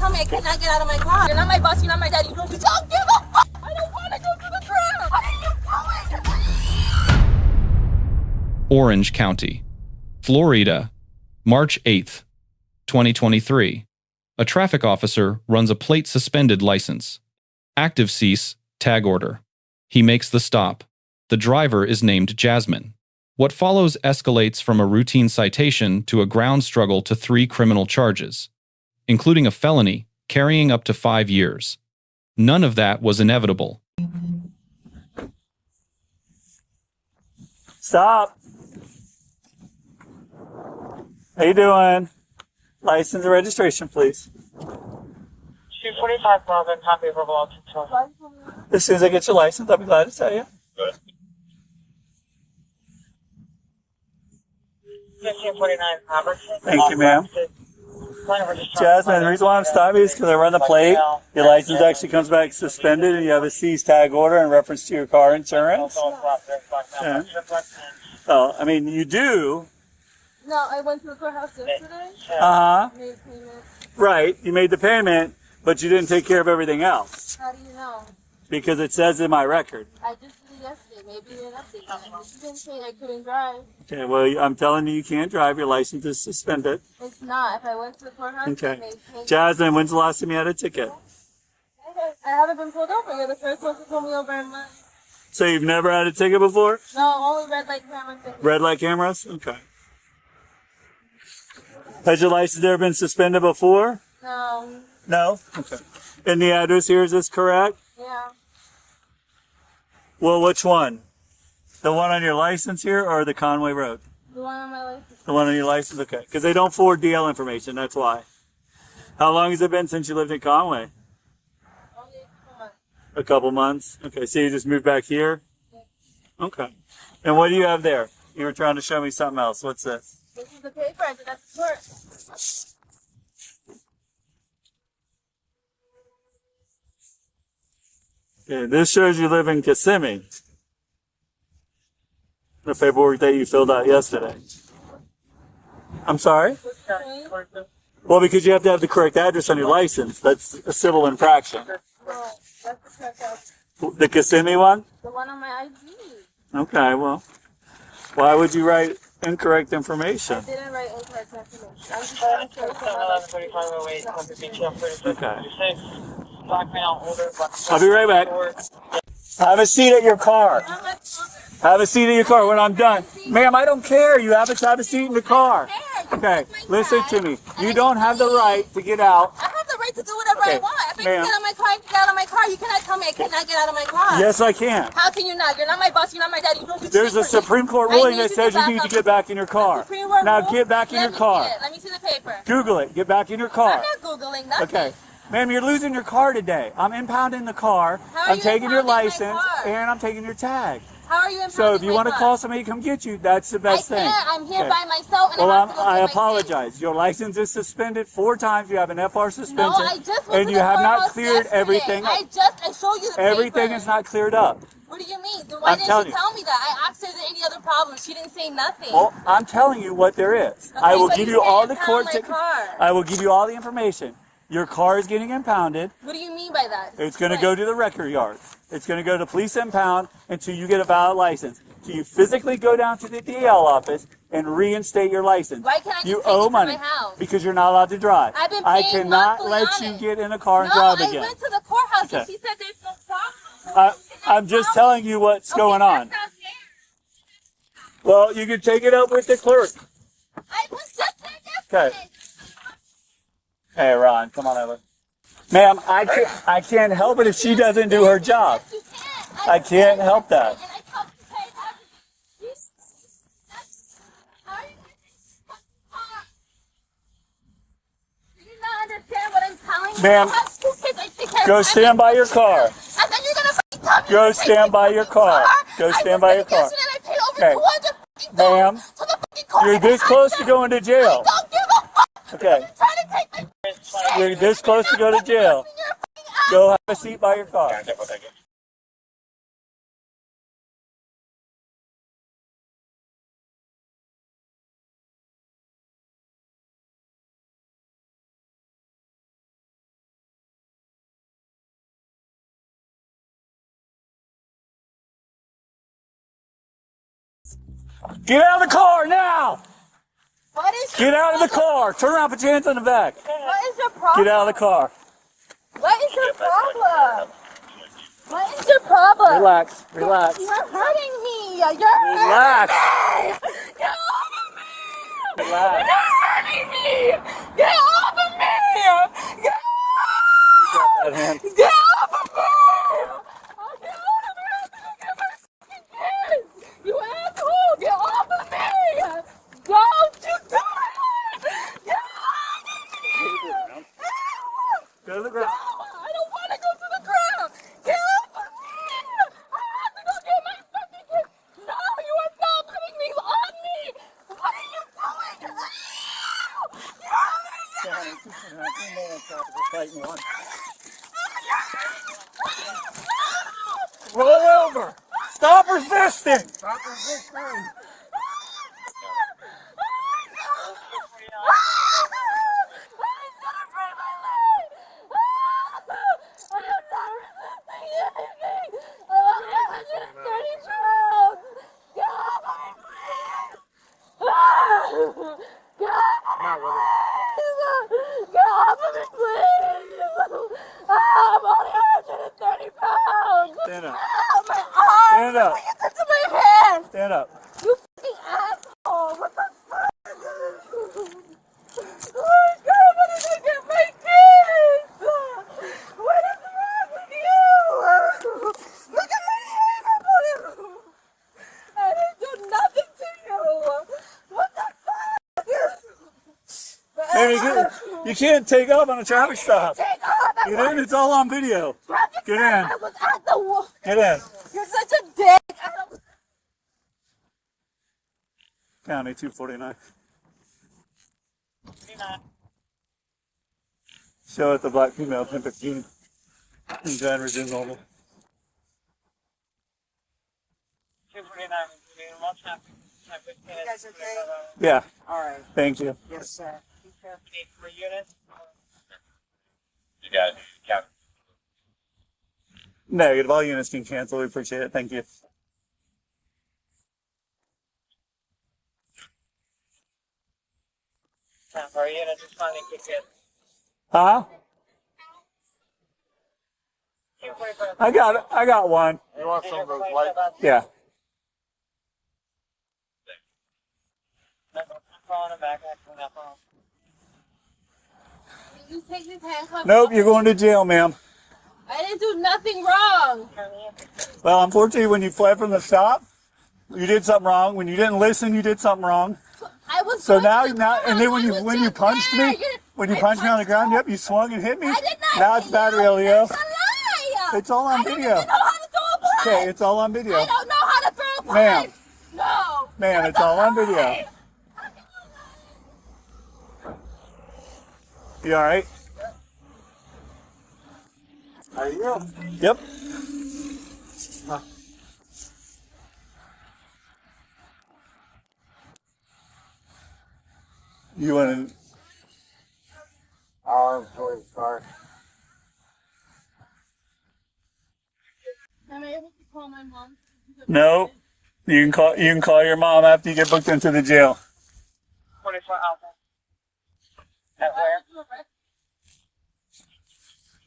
tell me I cannot get out of my car. You're not my boss, you're not my daddy. You don't give a fuck. I don't want to go to the ground. What are you doing? Orange County, Florida, March 8th, 2023. A traffic officer runs a plate suspended license. Active cease, tag order. He makes the stop. The driver is named Jasmine. What follows escalates from a routine citation to a ground struggle to 3 criminal charges, including a felony carrying up to 5 years. None of that was inevitable. Stop. How you doing? License and registration, please. 245 Robin, happy verbal auto. As soon as I get your license, I'll be glad to tell you. Good. 1549 Robertson. Thank you, ma'am. Jasmine, the reason why I'm stopping you is because I run the plate. Your license actually comes back suspended and you have a seized tag order in reference to your car insurance. Yeah. Oh, I mean, you do. No, I went to the courthouse yesterday. Uh-huh. Made payment. Right, you made the payment, but you didn't take care of everything else. How do you know? Because it says in my record. I just did it yesterday. Maybe you didn't update it. You didn't say I couldn't drive. Okay, well, I'm telling you can't drive. Your license is suspended. It's not. If I went to the courthouse, Okay. I made payment. Jasmine, when's the last time you had a ticket? I haven't been pulled over. You're the first one to pull me over in months. So you've never had a ticket before? No, only red light camera thing. Red light cameras? Okay. Has your license ever been suspended before? No. No? Okay. And the address here, is this correct? Yeah. Well, which one? The one on your license here or the Conway Road? The one on my license. The one on your license? Okay. Because they don't forward DL information, that's why. How long has it been since you lived in Conway? Only a couple months. A couple months? Okay, so you just moved back here? Okay. And what do you have there? You were trying to show me something else. What's this? This is the paper. I did at the court. Okay, this shows you live in Kissimmee. The paperwork that you filled out yesterday. I'm sorry? Well, because you have to have the correct address on your license. That's a civil infraction. No, that's the correct house. The Kissimmee one? The one on my ID. Okay, well, why would you write incorrect information? I didn't write incorrect information. I'm just trying to say something. Okay. I'll be right back. Have a seat at your car. Have a seat in your car when I'm done. Ma'am, I don't care. You have to have a seat in the car. Okay, listen to me. You don't have the right to get out. I have the right to do whatever I want. If I can get out of my car, I can get out of my car. You cannot tell me I cannot get out of my car. Yes, I can. How can you not? You're not my boss. You're not my daddy. You don't do There's a shit for me. Supreme Court ruling that says you need to get back in your car. Supreme Court Now rule? get back in your car. Let me see the paper. Google it. Get back in your car. I'm not Googling nothing. Okay. Ma'am, you're losing your car today. I'm impounding the car. How are I'm you taking your impounding my license car? and I'm taking your tag. How are you impounding So if you my want to car? call somebody to come get you, that's the best thing. I can't. I'm here Okay. by myself and Well, I have to go I get my apologize. Your license is suspended 4 times. You have an FR suspension. No, I just went and to you the have not courthouse cleared yesterday. everything. I showed you the Everything paper. is not cleared up. What do you mean? Then why didn't telling she you. tell me that? I asked her if there any other problems. She didn't say nothing. Well, I'm telling you what there is. Okay, I will but give you you can't all the impound court my tickets. car. I will give you all the information. Your car is getting impounded. What do you mean by that? It's going to go to the record yard. It's going to go to police impound until you get a valid license. Till you physically go down to the DL office and reinstate your license. Why can't I just you take owe it to money my house? because you're not allowed to drive. I've been I paying cannot monthly let on you it. get in a car and No, drive I again. went to the courthouse Okay. and she said there's no problem. I'm just telling you what's going on. That's not fair. Well, you can take it up with the clerk. I was just there yesterday. Okay. Hey, Ron, come on over. Ma'am, I can't help it if she doesn't do her job. Yes, you can. I can't help that. And I told you to pay that. How are you going to take this car? Do you not understand what I'm telling you? Ma'am, I have 2 kids. I take care of Go them. stand by your car. And then you're going to fucking tell me Go to take stand by this your fucking car. Go stand by your car. Yesterday and I paid over Okay. 200 fucking Ma'am, dollars to the fucking car. You're this close to going to jail. I don't give a fuck. Okay. You're trying to take my shit. You're this close to go to jail. You're a fucking ass. Go have a seat by your car. Get out of the car now! What is Get out of the car! Turn around, put your hands on the back. What is your problem? Get out of the car. What is your problem? What is your problem? Relax, relax. You're hurting me. You're Relax. hurting me. Get off of me. Relax. You're hurting me. Get off of me. Get off. That hand. Get off of me. I'll get out of here. I'm gonna get my fucking kids. You asshole. Get off of me. Don't you do it. Get off of me. Go to the ground. No, I don't want to go to the ground. Get off of me. I have to go get my fucking kids. No, you are not putting these on me. What are you doing? Roll over. Stop resisting. Stop resisting. Stand up. Stand up. Stand up. You fucking asshole! What the fuck? Oh my god, what did I get my kids? What is wrong with you? Look at my hair! I didn't do nothing to you! What the fuck? Baby, you can't take off on a traffic stop. Take off! Get in, it's all on video. Get in. I was at the wall. Get in. You're such a dick! County 249. Show it the black female 1015. And John resume normal. 249. You guys okay? Yeah. All right. Thank you. Yes, sir. Need for units? You got it. Count. Negative. All units can cancel. We appreciate it. Thank you. Time for a unit to finally kick in. Huh? 245. I got one. You want some of those lights? Yeah. I'm calling him back. Actually, not phone. You take these handcuffs Nope, off. you're going to jail, ma'am. I didn't do nothing wrong. Well, unfortunately, when you fled from the stop, you did something wrong. When you didn't listen, you did something wrong. I was So going now, to the now, and then ground. when I you was just punched there. me, when you punched me on the ground, yep, you swung and hit me. I did not. Now it's battery, Leo. That's a lie. It's all on I don't video. even know how to throw a punch. Okay, it's all on video. I don't know how to throw a punch. Ma'am. No. Ma'am, That's it's all a on video. lie. You all right? Are you? Yep. You want to? Our employee's car. Am I able to call my mom? No. You can call your mom after you get booked into the jail. 44 Alpha. At where?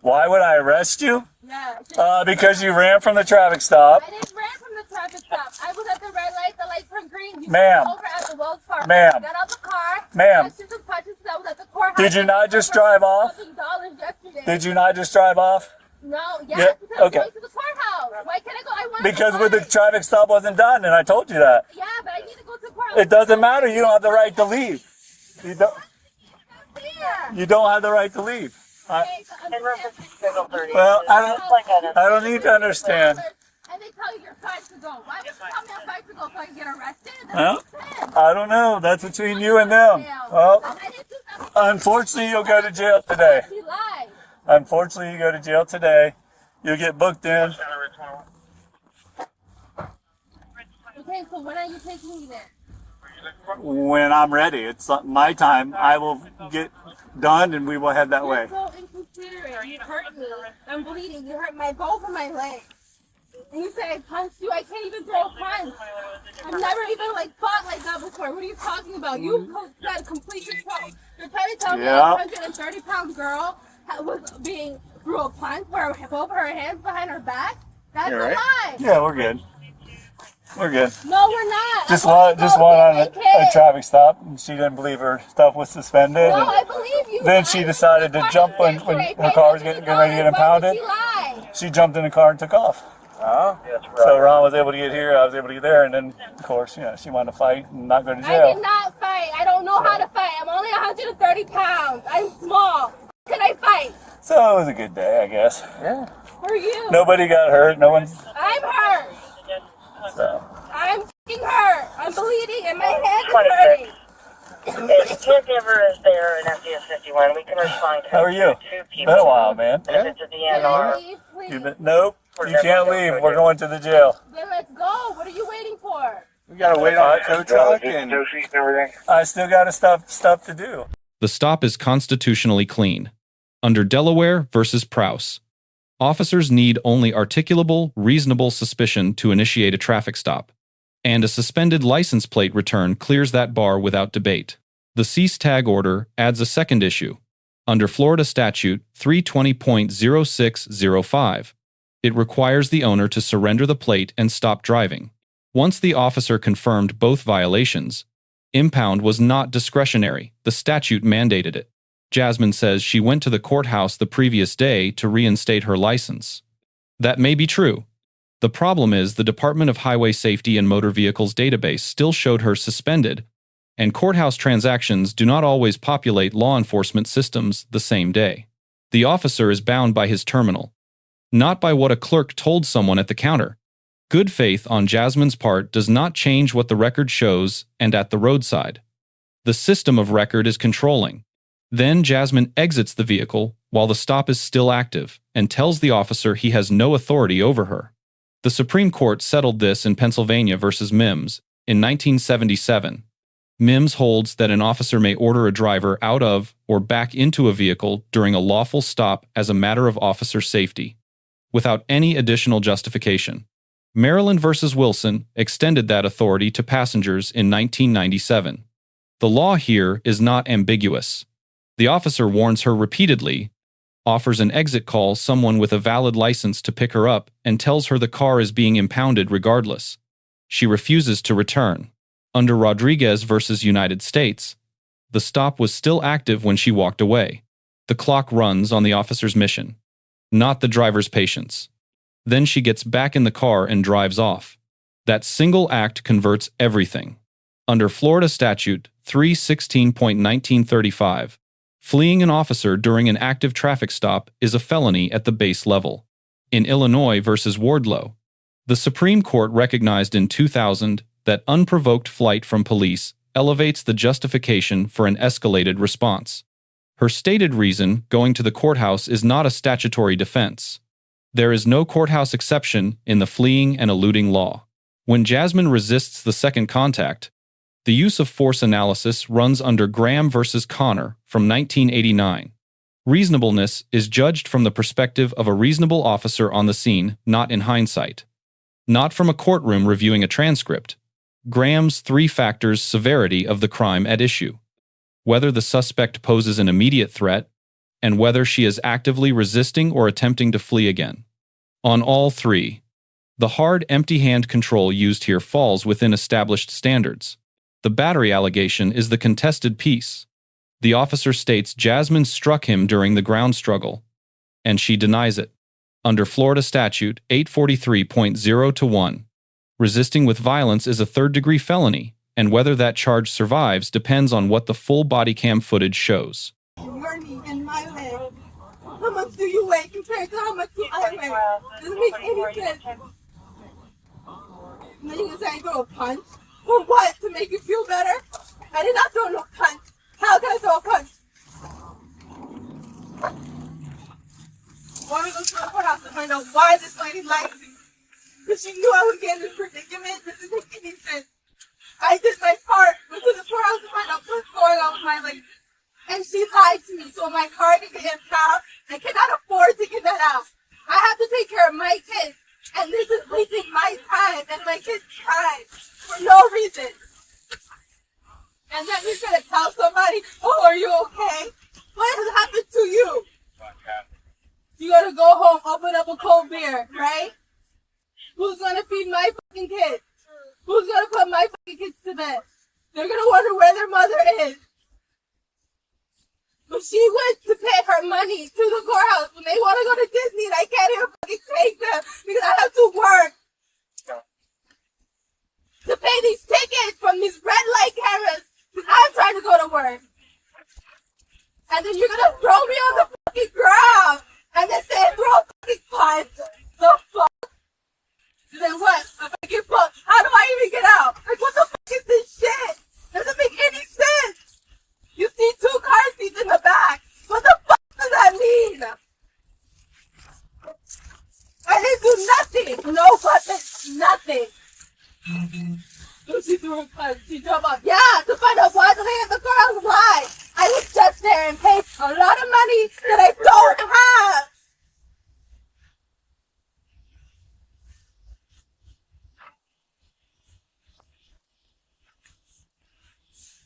Why would I arrest you? Yeah. Because you ran from the traffic stop. I didn't ran from the traffic stop. I was at the red light. The light turned green. You Ma'am. pulled over at the Wells Fargo. Ma'am. I got out the car. Ma'am. I took punches. I was at the courthouse. Did you not just drive off? $1,000 yesterday. Did you not just drive off? No. Yeah. Yeah, Because I'm okay. going to the courthouse. Why can't I go? I want Because to with the traffic stop wasn't done, and I told you that. Yeah, but I need to go to the courthouse. It doesn't matter. You don't have the right to leave. You don't. Here. You don't have the right to leave. Okay, so I'm In reference to schedule 30. Well, I I don't need to understand. And they tell you you're fine to go. Why would you tell me I'm fine to go so I can get arrested? That Well, makes sense. I don't know. That's between you and them. Well, I didn't do nothing. unfortunately, you'll go to jail today. She lied. Unfortunately, you go to jail today. You'll get booked in. Okay, so when are you taking me there? When I'm ready. It's my time. I will get done, and we will head that way. You're so inconsiderate. You hurt me. I'm bleeding. You hurt both of my legs. And you say I punched you. I can't even throw a punch. I've never even fought like that before. What are you talking about? You got complete control. You're trying to tell me a 130-pound girl was being threw a punch where both her hands behind her back? That's a lie. Yeah, we're good. We're good. No, we're not. Just one on a traffic stop, and she didn't believe her stuff was suspended. No, I believe you. Then she decided to jump when her car was getting ready to get impounded. She jumped in the car and took off. Oh? So Ron was able to get here, I was able to get there, and then, of course, she wanted to fight and not go to jail. I did not fight. I don't know how to fight. I'm only 130 pounds. I'm small. Can I fight? So it was a good day, I guess. Yeah. Who are you? Nobody got hurt. No one's... I'm hurt. So. I'm f***ing hurt. I'm bleeding and my head is hurting. If the caregiver is there in FDS 51, we can respond to How are you? 2 people. Been a while, man. If it's a DNR, Leave, please. Nope. You can't leave. We're going to the jail. Then let's go. What are you waiting for? We gotta wait on the tow truck and everything. I still got stuff to do. The stop is constitutionally clean. Under Delaware versus Prowse, officers need only articulable, reasonable suspicion to initiate a traffic stop, and a suspended license plate return clears that bar without debate. The cease tag order adds a second issue. Under Florida Statute 320.0605, it requires the owner to surrender the plate and stop driving. Once the officer confirmed both violations, impound was not discretionary. The statute mandated it. Jasmine says she went to the courthouse the previous day to reinstate her license. That may be true. The problem is the Department of Highway Safety and Motor Vehicles database still showed her suspended, and courthouse transactions do not always populate law enforcement systems the same day. The officer is bound by his terminal, not by what a clerk told someone at the counter. Good faith on Jasmine's part does not change what the record shows and at the roadside. The system of record is controlling. Then Jasmine exits the vehicle while the stop is still active and tells the officer he has no authority over her. The Supreme Court settled this in Pennsylvania versus Mimms in 1977. Mimms holds that an officer may order a driver out of or back into a vehicle during a lawful stop as a matter of officer safety, without any additional justification. Maryland versus Wilson extended that authority to passengers in 1997. The law here is not ambiguous. The officer warns her repeatedly, offers an exit call someone with a valid license to pick her up, and tells her the car is being impounded regardless. She refuses to return. Under Rodriguez versus United States, the stop was still active when she walked away. The clock runs on the officer's mission, not the driver's patience. Then she gets back in the car and drives off. That single act converts everything. Under Florida Statute 316.1935, fleeing an officer during an active traffic stop is a felony at the base level. In Illinois versus Wardlow, the Supreme Court recognized in 2000 that unprovoked flight from police elevates the justification for an escalated response. Her stated reason, going to the courthouse, is not a statutory defense. There is no courthouse exception in the fleeing and eluding law. When Jasmine resists the second contact, the use of force analysis runs under Graham versus Connor from 1989. Reasonableness is judged from the perspective of a reasonable officer on the scene, not in hindsight. Not from a courtroom reviewing a transcript. Graham's 3 factors severity of the crime at issue, whether the suspect poses an immediate threat, and whether she is actively resisting or attempting to flee again. On all 3, the hard, empty-hand control used here falls within established standards. The battery allegation is the contested piece. The officer states Jasmine struck him during the ground struggle, and she denies it. Under Florida Statute 843.0-1, resisting with violence is a third-degree felony, and whether that charge survives depends on what the full body cam footage shows. Your knee and my leg. How much do you weigh compared to how much do I weigh? Doesn't make any sense. And then you can say I throw a punch? For what? To make you feel better? I did not throw no punch. How can I throw a punch? Why don't we go to the courthouse to find out why this lady lied to me? Because she knew I would get in this predicament. This doesn't make any sense. I did my part. Went to the courthouse to find out what's going on with my license. And she lied to me. So my car can get impounded. I cannot afford to get that out. I have to take care of my kids. And this is wasting my time and my kids' time for no reason. And then you're gonna tell somebody, oh, are you okay? What has happened to you? You gotta go home, open up a cold beer, right? Who's gonna feed my fucking kids? Who's gonna put my fucking kids to bed? They're gonna wonder where their mother is. But she went to pay her money to the courthouse when they want to go to Disney and I can't even fucking take them because I have to work to pay these tickets from these red light cameras because I'm trying to go to work. And then you're gonna throw me on the fucking ground and then say throw a fucking pipe. The fuck? And then what? A fucking fuck? How do I even get out? Like what the fuck is this shit? Doesn't make any sense. You see 2 car seats in the back. What the fuck does that mean? I didn't do nothing. No weapons. Nothing. She threw a car. She drove up. Yeah, to find out why they had the car. Why? I was just there and paid a lot of money that I don't have.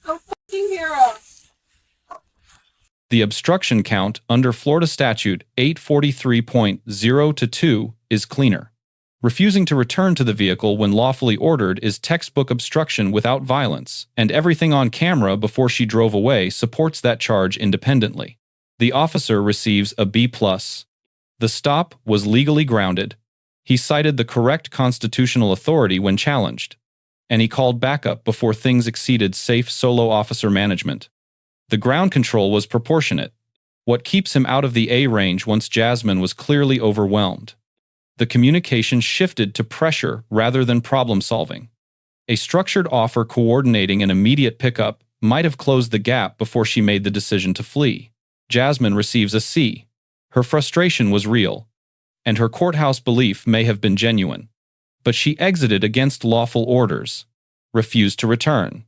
I'm a fucking hero. The obstruction count under Florida Statute 843.0-2 is cleaner. Refusing to return to the vehicle when lawfully ordered is textbook obstruction without violence, and everything on camera before she drove away supports that charge independently. The officer receives a B+. The stop was legally grounded. He cited the correct constitutional authority when challenged, and he called backup before things exceeded safe solo officer management. The ground control was proportionate, what keeps him out of the A range once Jasmine was clearly overwhelmed. The communication shifted to pressure rather than problem-solving. A structured offer coordinating an immediate pickup might have closed the gap before she made the decision to flee. Jasmine receives a C. Her frustration was real, and her courthouse belief may have been genuine. But she exited against lawful orders, refused to return,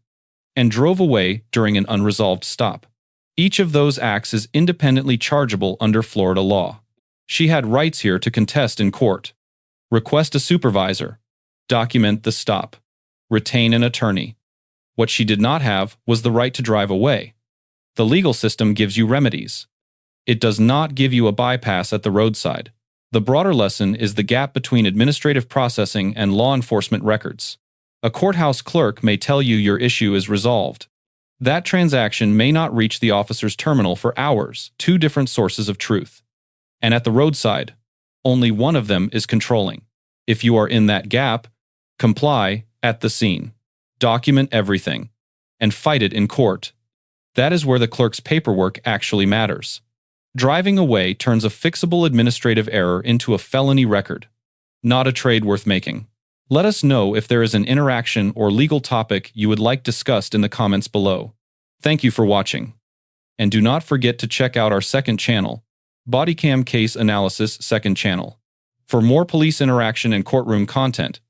and drove away during an unresolved stop. Each of those acts is independently chargeable under Florida law. She had rights here to contest in court. Request a supervisor. Document the stop. Retain an attorney. What she did not have was the right to drive away. The legal system gives you remedies. It does not give you a bypass at the roadside. The broader lesson is the gap between administrative processing and law enforcement records. A courthouse clerk may tell you your issue is resolved. That transaction may not reach the officer's terminal for hours, 2 different sources of truth. And at the roadside, only one of them is controlling. If you are in that gap, comply at the scene. Document everything, and fight it in court. That is where the clerk's paperwork actually matters. Driving away turns a fixable administrative error into a felony record. Not a trade worth making. Let us know if there is an interaction or legal topic you would like discussed in the comments below. Thank you for watching. And do not forget to check out our second channel, Bodycam Case Analysis second channel. For more police interaction and courtroom content,